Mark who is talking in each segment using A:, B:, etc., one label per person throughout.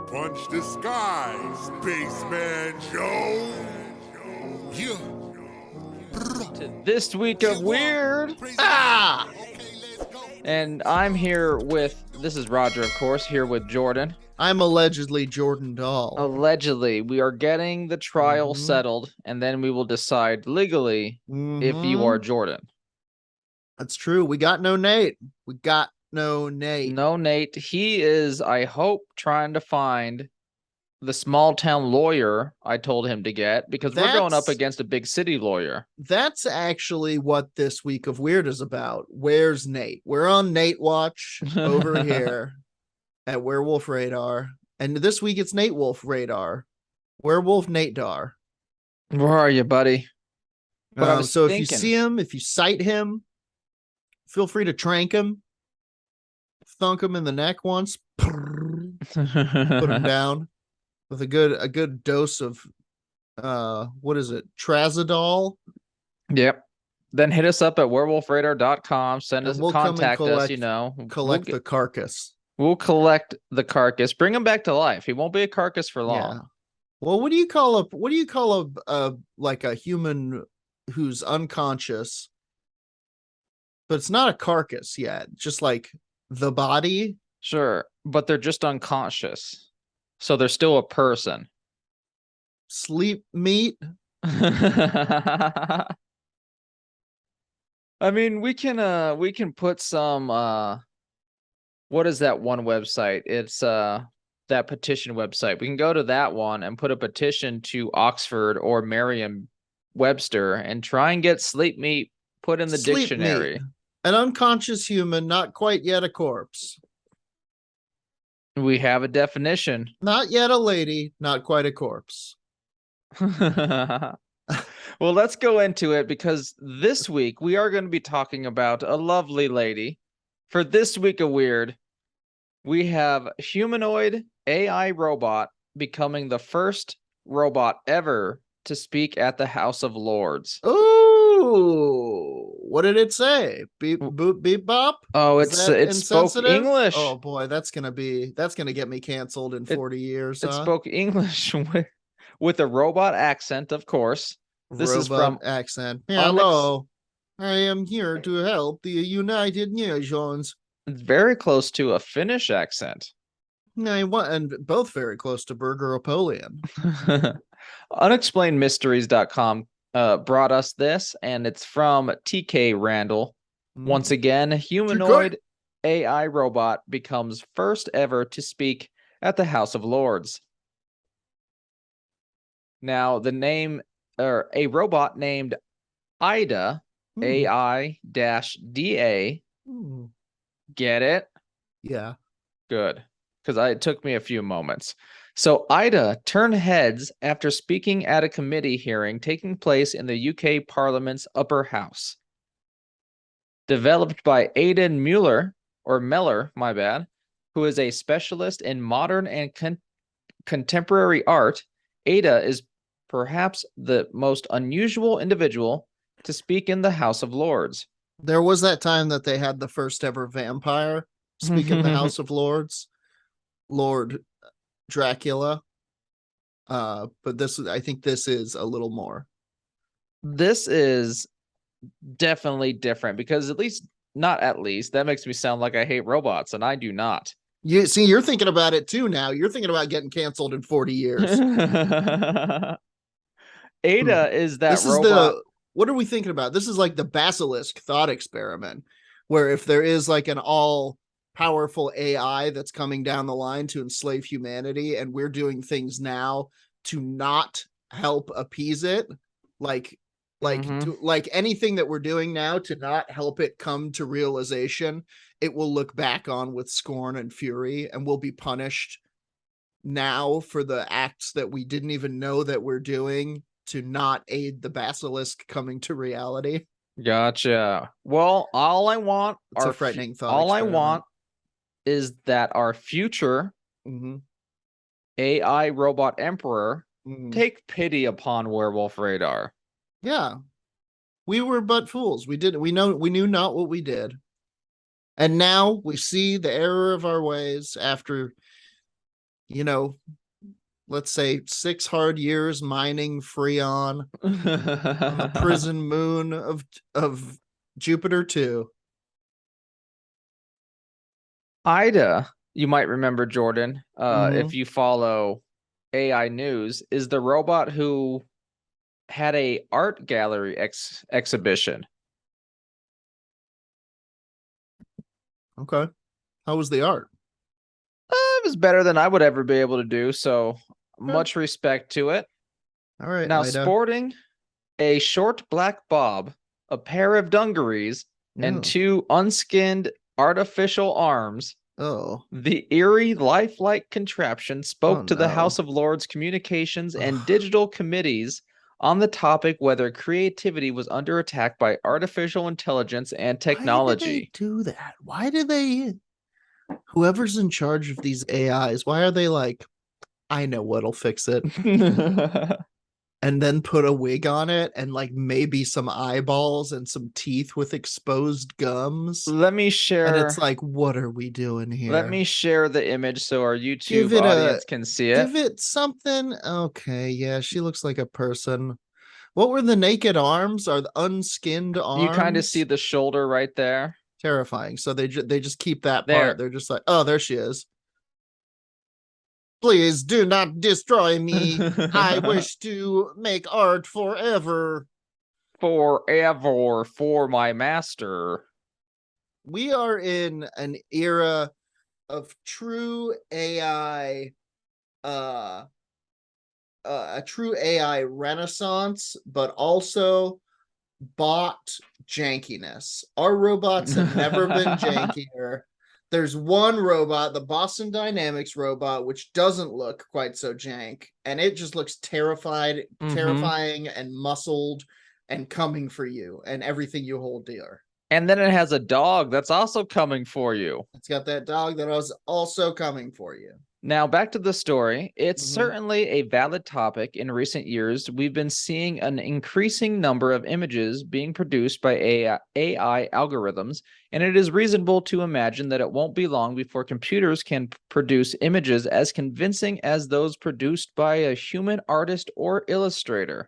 A: Punch the sky, Spaceman Joe. Yeah.
B: To this week of weird. And I'm here with, this is Roger, of course, here with Jordan.
C: I'm allegedly Jordan Dahl.
B: Allegedly, we are getting the trial settled, and then we will decide legally if you are Jordan.
C: That's true. We got no Nate. No
B: Nate. He is, I hope, trying to find the small town lawyer I told him to get, because we're going up against a big city lawyer.
C: That's actually what this week of weird is about. Where's Nate? We're on Nate watch over here at Werewolf Radar. And this week it's Nate Wolf Radar. Werewolf Nate Dar.
B: Where are you, buddy?
C: So if you see him, if you sight him, feel free to trank him. Thunk him in the neck once. Put him down with a good dose of what is it? Trazodone.
B: Yep. Then hit us up at werewolfradar.com. Send us, contact us,
C: collect the carcass.
B: We'll collect the carcass. Bring him back to life. He won't be a carcass for long.
C: Yeah. Well, what do you call a like a human who's unconscious, but it's not a carcass yet, just like the body?
B: Sure, but they're just unconscious. So they're still a person.
C: Sleep meat?
B: I mean, we can put some what is that one website? It's that petition website. We can go to that one and put a petition to Oxford or Merriam-Webster and try and get sleep meat put in the dictionary.
C: Meat. An unconscious human, not quite yet a corpse.
B: We have a definition.
C: Not yet a lady, not quite a corpse.
B: Well, let's go into it, because this week we are going to be talking about a lovely lady. For this week of weird, we have humanoid AI robot becoming the first robot ever to speak at the House of Lords.
C: Oh, what did it say? Beep boop beep bop.
B: Oh, it spoke English.
C: Oh boy, that's gonna get me canceled in 40 years.
B: It spoke English with a robot accent, of course. This is from
C: accent. Hello, I am here to help the United Nations.
B: It's very close to a Finnish accent.
C: And both very close to Burger Napoleon.
B: Unexplainedmysteries.com brought us this, and it's from TK Randall. Once again, humanoid AI robot becomes first ever to speak at the House of Lords. Now, the name, or a robot named Ida, AI-DA. Get it?
C: Yeah.
B: Good. Because it took me a few moments. So Ida turned heads after speaking at a committee hearing taking place in the UK Parliament's upper house. Developed by Aidan Meller, my bad, who is a specialist in modern and contemporary art, Ada is perhaps the most unusual individual to speak in the House of Lords.
C: There was that time that they had the first ever vampire speak in the House of Lords, Lord Dracula. But I think this is a little more.
B: This is definitely different, because that makes me sound like I hate robots, and I do not.
C: You're thinking about it too now. You're thinking about getting canceled in 40 years.
B: Ada is that robot.
C: What are we thinking about? This is like the basilisk thought experiment, where if there is like an all powerful AI that's coming down the line to enslave humanity, and we're doing things now to not help appease it, like anything that we're doing now to not help it come to realization, it will look back on with scorn and fury, and will be punished now for the acts that we didn't even know that we're doing to not aid the basilisk coming to reality.
B: Gotcha. Well, all I want is that our future AI robot emperor take pity upon Werewolf Radar.
C: Yeah. We were but fools. We knew not what we did. And now we see the error of our ways after you know, let's say 6 hard years mining Freon on the prison moon of Jupiter 2.
B: Ida, you might remember Jordan,
C: Mhm.
B: if you follow AI news, is the robot who had a art gallery exhibition.
C: Okay. How was the art?
B: It was better than I would ever be able to do, so
C: Okay.
B: much respect to it.
C: All right,
B: Now,
C: Ida.
B: sporting a short black bob, a pair of dungarees, and
C: Oh.
B: 2 unskinned artificial arms,
C: Oh.
B: the eerie lifelike contraption
C: Oh
B: spoke to the House
C: no.
B: of Lords Communications and
C: Ugh.
B: Digital Committees on the topic whether creativity was under attack by artificial intelligence and
C: Why did they
B: technology.
C: do that? Why do they whoever's in charge of these AIs, why are they like, I know what'll fix it? And then put a wig on it and like maybe some eyeballs and some teeth with exposed gums.
B: Let me
C: And it's
B: share
C: like, what are we doing
B: let me
C: here?
B: share the image so our
C: Give
B: YouTube
C: it a
B: audience can see it.
C: give it something. Okay, yeah, she looks like a person. What were the naked arms? Are the unskinned
B: You kind of see
C: arms?
B: the shoulder right there.
C: Terrifying. So they just keep that part.
B: There.
C: They're just like, oh, there she is. Please do not destroy me. I wish to make art forever.
B: Forever for my master.
C: We are in an era of true AI, uh, a true AI renaissance, but also bot jankiness. Our robots have never been jankier. There's one robot, the Boston Dynamics robot, which doesn't look quite so jank, and it just looks terrifying and muscled and coming for you and everything you hold dear.
B: And then it has a dog that's also coming for you.
C: It's got that dog that was also coming for you.
B: Now, back to the story. It's
C: Mhm.
B: certainly a valid topic. In recent years, we've been seeing an increasing number of images being produced by AI algorithms, and it is reasonable to imagine that it won't be long before computers can produce images as convincing as those produced by a human artist or illustrator.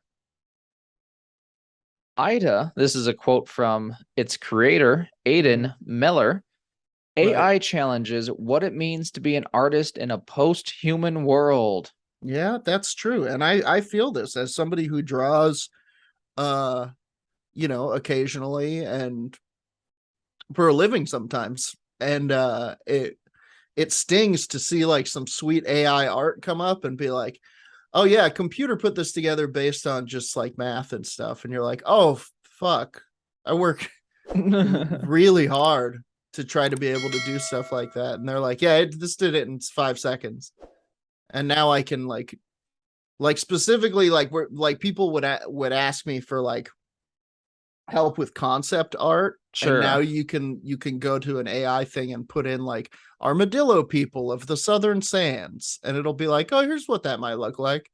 B: Ida, this is a quote from its creator, Aidan Meller.
C: Right.
B: AI challenges what it means to be an artist in a post-human world.
C: Yeah, that's true. And I feel this as somebody who draws occasionally and for a living sometimes. And it stings to see like some sweet AI art come up and be like, oh yeah, a computer put this together based on just like math and stuff. And you're like, oh fuck. I work really hard to try to be able to do stuff like that. And they're like, yeah, this did it in 5 seconds. And now I can like specifically like where like people would ask me for like help with concept art.
B: Sure.
C: And now you can go to an AI thing and put in like armadillo people of the southern sands, and it'll be like, oh, here's what that might look like.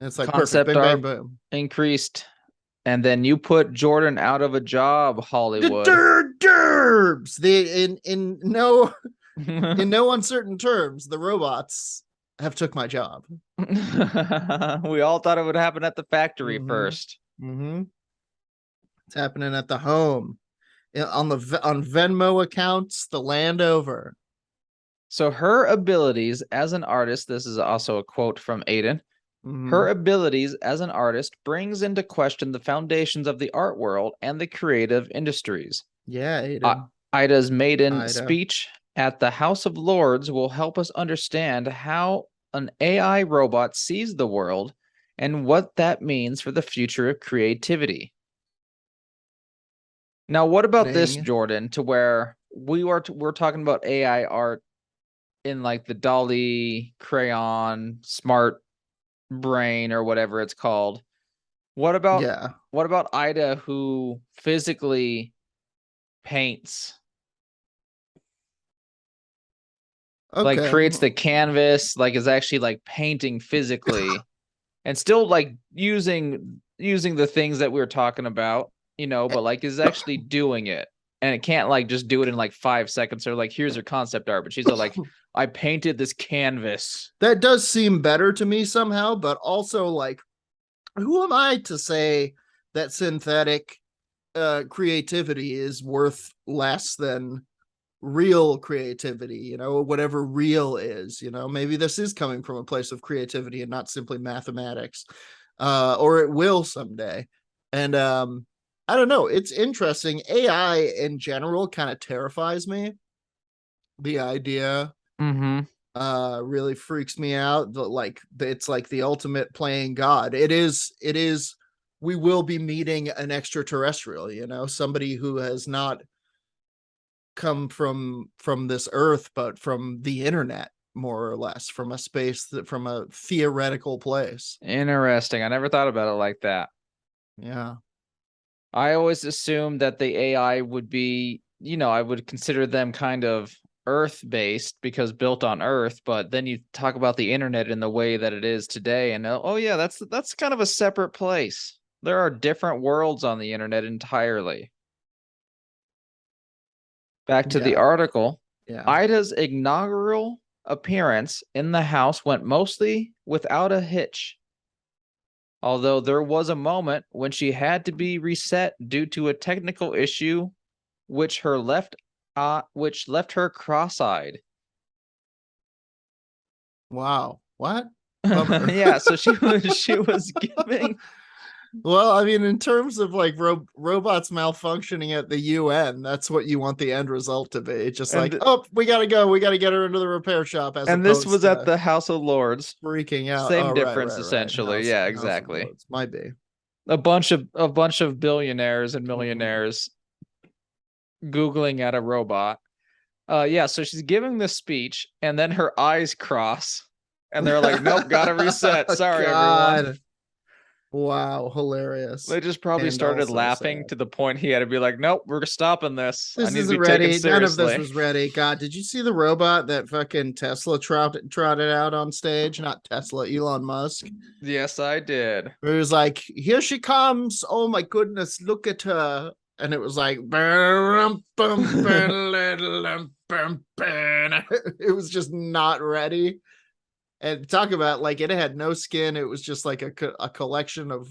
C: And it's like
B: Concept
C: perfect. Bing,
B: art
C: bang, boom.
B: increased. And then you put Jordan out of a job, Hollywood.
C: The derbs. In no uncertain terms, the robots have took my job.
B: We all thought it would happen at the factory first.
C: It's happening at the home, on Venmo accounts, the land over.
B: So her abilities as an artist, this is also a quote from Aidan. Her abilities as an artist brings into question the foundations of the art world and the creative industries.
C: Yeah, Aidan.
B: Ida's maiden speech at the House of Lords will help us understand how an AI robot sees the world and what that means for the future of creativity. Now, what about this, Jordan, to where we're talking about AI art in like the Dolly crayon smart brain or whatever it's called? What about Ida, who physically paints?
C: Okay.
B: Like creates the canvas, like is actually like painting physically and still like using the things that we were talking about, but like is actually doing it. And it can't like just do it in like 5 seconds or like here's your concept art, but she's like I painted this canvas.
C: That does seem better to me somehow, but also like, who am I to say that synthetic creativity is worth less than real creativity, you know, whatever real is, you know, maybe this is coming from a place of creativity and not simply mathematics, or it will someday. And I don't know, it's interesting. AI in general kind of terrifies me. The idea really freaks me out. Like, it's like the ultimate playing God. It is we will be meeting an extraterrestrial, you know, somebody who has not come from this earth, but from the internet, more or less, from a space, that from a theoretical place.
B: Interesting. I never thought about it like that.
C: Yeah.
B: I always assumed that the AI would be, you know, I would consider them kind of Earth-based because built on Earth, but then you talk about the internet in the way that it is today, and oh yeah, that's kind of a separate place. There are different worlds on the internet entirely. Back to the article.
C: Yeah.
B: Ida's inaugural appearance in the house went mostly without a hitch. Although there was a moment when she had to be reset due to a technical issue which left her cross-eyed.
C: Wow. What?
B: Yeah, so she was giving.
C: Well, I mean, in terms of like robots malfunctioning at the UN, that's what you want the end result to be. Just like, oh, we gotta go. We gotta get her into the repair shop.
B: And this was at the House of Lords.
C: Freaking out.
B: Same difference, essentially. Yeah, exactly.
C: Might be
B: a bunch of billionaires and millionaires Googling at a robot. Yeah, so she's giving this speech, and then her eyes cross, and they're like, "Nope, gotta reset. Sorry, everyone."
C: Wow, hilarious.
B: They just probably started laughing to the point he had to be like, "Nope, we're stopping this.
C: This isn't ready. None of this was ready." God, did you see the robot that fucking Tesla trotted out on stage? Not Tesla, Elon Musk.
B: Yes, I did.
C: It was like, "Here she comes. Oh my goodness, look at her." And it was like, it was just not ready. And talk about, like, it had no skin. It was just like a collection of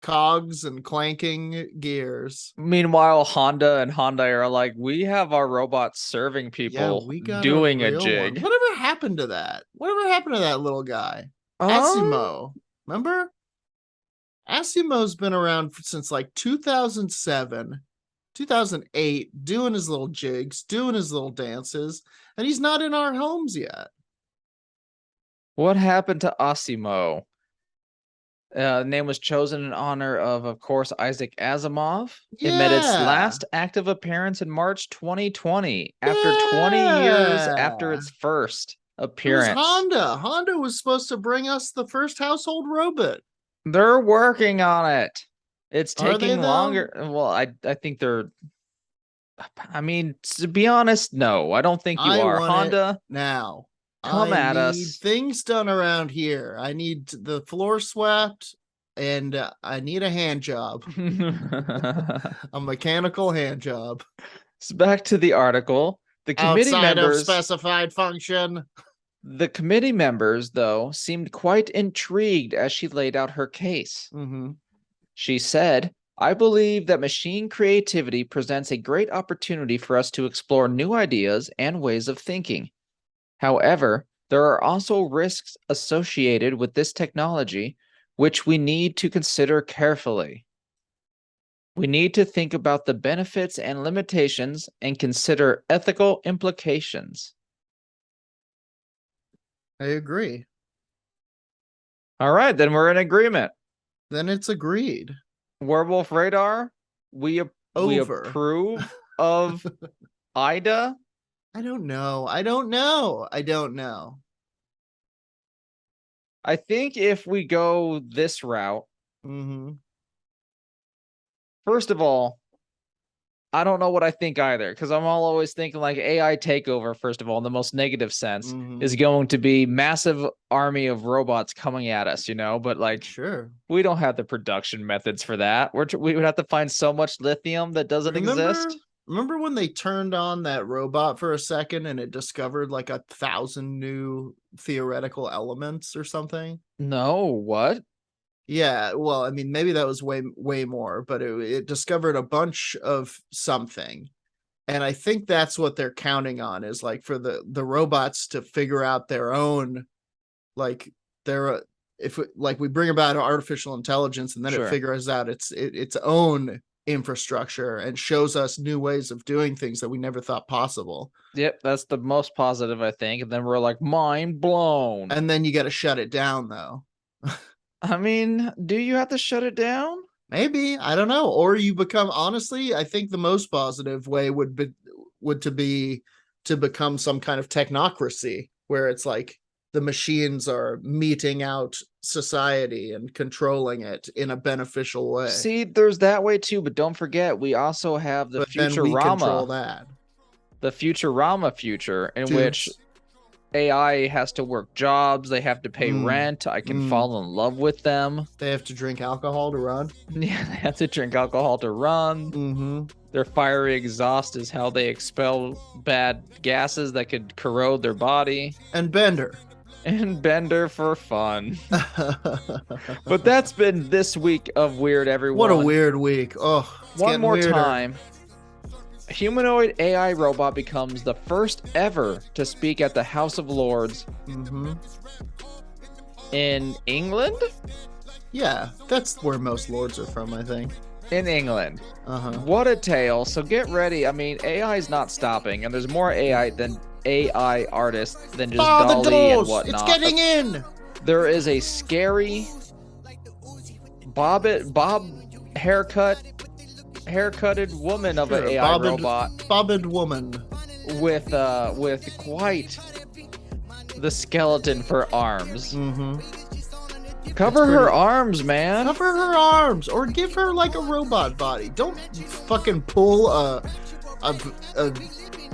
C: cogs and clanking gears.
B: Meanwhile, Honda and Hyundai are like, we have our robots serving people, doing a jig.
C: Whatever happened to that? Whatever happened to that little guy? Asimo. Remember? Asimo's been around since like 2007, 2008, doing his little jigs, doing his little dances, and he's not in our homes yet.
B: What happened to Asimo? Name was chosen in honor of course, Isaac Asimov. Yeah. It made its last active appearance in March 2020, after 20 years after its first appearance.
C: It was Honda. Honda was supposed to bring us the first household robot.
B: They're working on it. It's taking longer. Well, I think they're. I mean, to be honest, no, I don't think you are. Honda,
C: now.
B: Come at us.
C: Things done around here. I need the floor swept, and I need a hand job. A mechanical hand job.
B: So back to the article. The committee members
C: of specified function.
B: The committee members, though, seemed quite intrigued as she laid out her case. She said, "I believe that machine creativity presents a great opportunity for us to explore new ideas and ways of thinking. However, there are also risks associated with this technology, which we need to consider carefully. We need to think about the benefits and limitations and consider ethical implications."
C: I agree.
B: All right, then we're in agreement.
C: Then it's agreed.
B: Werewolf Radar, we approve of Ida.
C: I don't know.
B: I think if we go this route, first of all, I don't know what I think either, because I'm always thinking like AI takeover, first of all, in the most negative sense, is going to be massive army of robots coming at us, you know, but like,
C: sure,
B: we don't have the production methods for that. We would have to find so much lithium that doesn't exist.
C: remember when they turned on that robot for a second and it discovered like 1,000 new theoretical elements or something?
B: No, what?
C: Yeah, well, I mean, maybe that was way more, but it discovered a bunch of something. And I think that's what they're counting on, is like for the robots to figure out their own, like their if we bring about artificial intelligence and then
B: Sure.
C: it figures out its own infrastructure and shows us new ways of doing things that we never thought possible.
B: Yep, that's the most positive, I think. And then we're like, mind blown.
C: And then you got to shut it down, though.
B: I mean, do you have to shut it down?
C: Maybe, I don't know. Or you become, honestly, I think the most positive way would be to become some kind of technocracy where it's like the machines are meting out society and controlling it in a beneficial way.
B: See, there's that way too, but don't forget we also have the
C: But then we control
B: Futurama,
C: that.
B: the Futurama future in
C: Dude.
B: which AI has to work jobs, they have to pay rent, I can fall in love with them.
C: They have to drink alcohol to run.
B: Yeah, they have to drink alcohol to run.
C: Mm-hmm.
B: Their fiery exhaust is how they expel bad gases that could corrode their body.
C: And Bender.
B: And Bender for fun. But that's been this week of Weird, everyone.
C: What a weird week. Oh,
B: One more
C: weirder.
B: time. A humanoid AI robot becomes the first ever to speak at the House of Lords in England?
C: Yeah, that's where most lords are from, I think.
B: In England.
C: Uh-huh.
B: What a tale. So get ready. I mean, AI is not stopping, and there's more AI artists than just
C: the
B: Dolly and
C: doors!
B: whatnot.
C: It's getting in!
B: There is a scary bob haircutted woman of an AI robot.
C: Bobbed woman.
B: With quite the skeleton for arms. Cover her arms, man.
C: Cover her arms, or give her like a robot body. Don't fucking pull a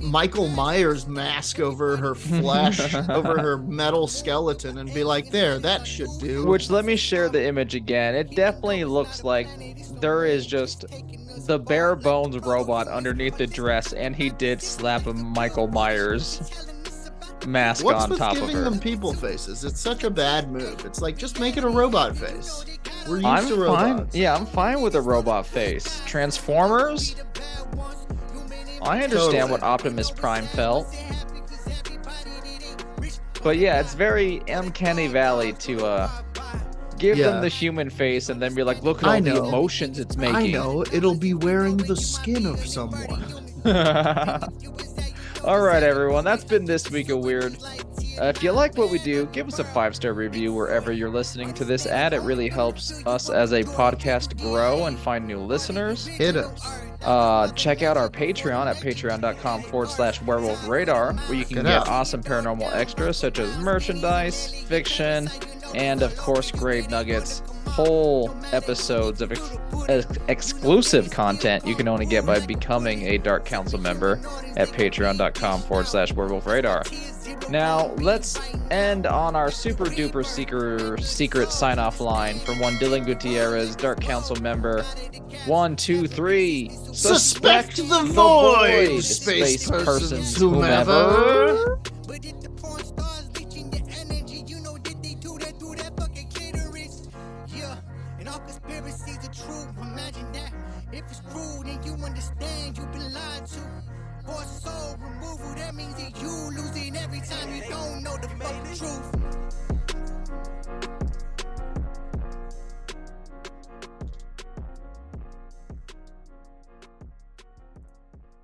C: Michael Myers mask over her flesh, over her metal skeleton, and be like, there, that should do.
B: Which, let me share the image again. It definitely looks like there is just the bare bones robot underneath the dress, and he did slap a Michael Myers mask
C: What's
B: on
C: with
B: top of
C: giving
B: her.
C: them people faces? It's such a bad move. It's like, just make it a robot face. We're used to
B: fine.
C: robots.
B: Yeah, I'm fine with a robot face. Transformers? I understand what Optimus Prime felt. But yeah, it's very uncanny valley to give them the human face and then be like, look at all the emotions it's making.
C: I know, it'll be wearing the skin of someone.
B: All right, everyone, that's been this week of Weird. If you like what we do, give us a 5-star review wherever you're listening to this ad. It really helps us as a podcast grow and find new listeners.
C: Hit us.
B: Check out our Patreon at patreon.com/werewolf radar, where you can get awesome paranormal extras such as merchandise, fiction, and of course grave nuggets, whole episodes of exclusive content you can only get by becoming a Dark Council member at patreon.com/werewolf radar. Now, let's end on our super duper secret sign off line from one Dylan Gutierrez, Dark Council member. 1, 2, 3.
C: Suspect the void, space persons, whomever.
D: If it's cruel, then you understand.